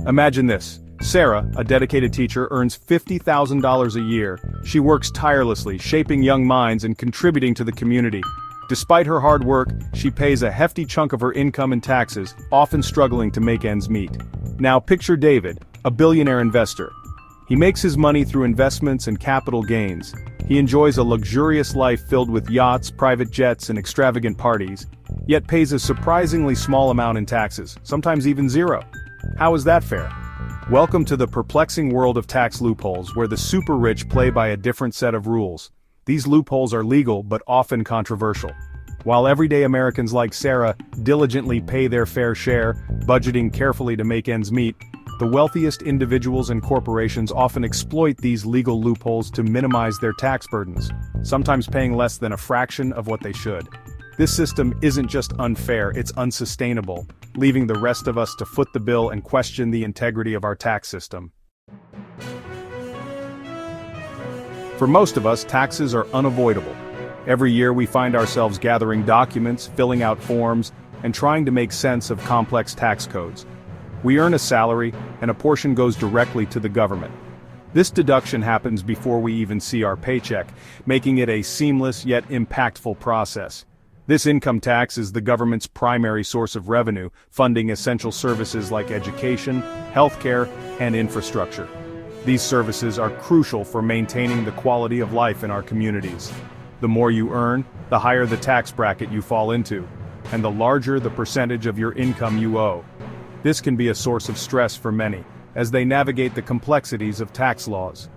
Imagine this. Sarah, a dedicated teacher, earns $50,000 a year. She works tirelessly, shaping young minds and contributing to the community. Despite her hard work, she pays a hefty chunk of her income in taxes, often struggling to make ends meet. Now picture David, a billionaire investor. He makes his money through investments and capital gains. He enjoys a luxurious life filled with yachts, private jets, and extravagant parties, yet pays a surprisingly small amount in taxes, sometimes even zero. How is that fair? Welcome to the perplexing world of tax loopholes, where the super rich play by a different set of rules. These loopholes are legal but often controversial. While everyday Americans like Sarah diligently pay their fair share, budgeting carefully to make ends meet, the wealthiest individuals and corporations often exploit these legal loopholes to minimize their tax burdens, sometimes paying less than a fraction of what they should. This system isn't just unfair, it's unsustainable, leaving the rest of us to foot the bill and question the integrity of our tax system. For most of us, taxes are unavoidable. Every year we find ourselves gathering documents, filling out forms, and trying to make sense of complex tax codes. We earn a salary, and a portion goes directly to the government. This deduction happens before we even see our paycheck, making it a seamless yet impactful process. This income tax is the government's primary source of revenue, funding essential services like education, healthcare, and infrastructure. These services are crucial for maintaining the quality of life in our communities. The more you earn, the higher the tax bracket you fall into, and the larger the percentage of your income you owe. This can be a source of stress for many, as they navigate the complexities of tax laws.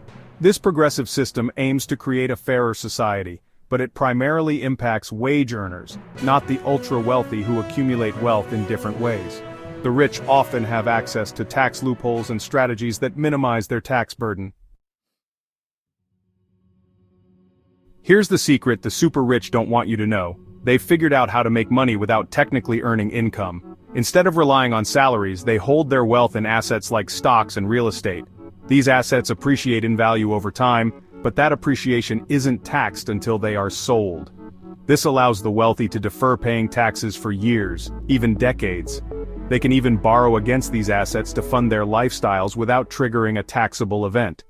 This progressive system aims to create a fairer society, but it primarily impacts wage earners, not the ultra-wealthy who accumulate wealth in different ways. The rich often have access to tax loopholes and strategies that minimize their tax burden. Here's the secret the super rich don't want you to know. They've figured out how to make money without technically earning income. Instead of relying on salaries, they hold their wealth in assets like stocks and real estate. These assets appreciate in value over time, but that appreciation isn't taxed until they are sold. This allows the wealthy to defer paying taxes for years, even decades. They can even borrow against these assets to fund their lifestyles without triggering a taxable event.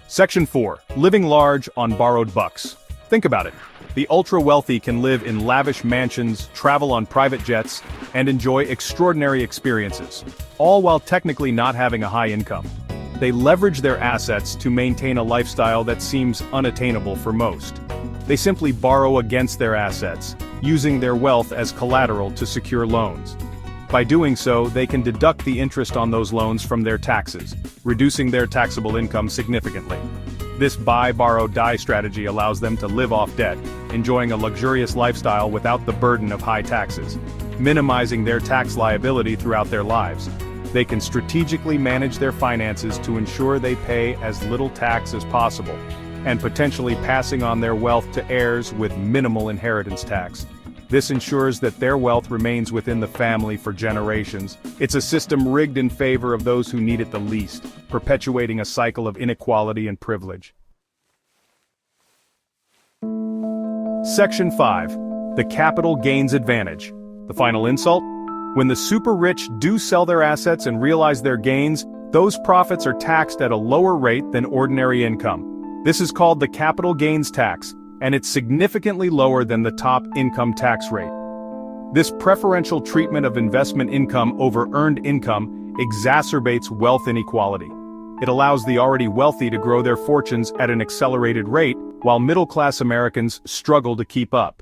Section 4. Living large on borrowed bucks. Think about it. The ultra-wealthy can live in lavish mansions, travel on private jets, and enjoy extraordinary experiences, all while technically not having a high income. They leverage their assets to maintain a lifestyle that seems unattainable for most. They simply borrow against their assets, using their wealth as collateral to secure loans. By doing so, they can deduct the interest on those loans from their taxes, reducing their taxable income significantly. This buy, borrow, die strategy allows them to live off debt, enjoying a luxurious lifestyle without the burden of high taxes, minimizing their tax liability throughout their lives. They can strategically manage their finances to ensure they pay as little tax as possible, and potentially passing on their wealth to heirs with minimal inheritance tax. This ensures that their wealth remains within the family for generations. It's a system rigged in favor of those who need it the least, perpetuating a cycle of inequality and privilege. Section 5. The capital gains advantage. The final insult? When the super rich do sell their assets and realize their gains, those profits are taxed at a lower rate than ordinary income. This is called the capital gains tax, and it's significantly lower than the top income tax rate. This preferential treatment of investment income over earned income exacerbates wealth inequality. It allows the already wealthy to grow their fortunes at an accelerated rate, while middle-class Americans struggle to keep up.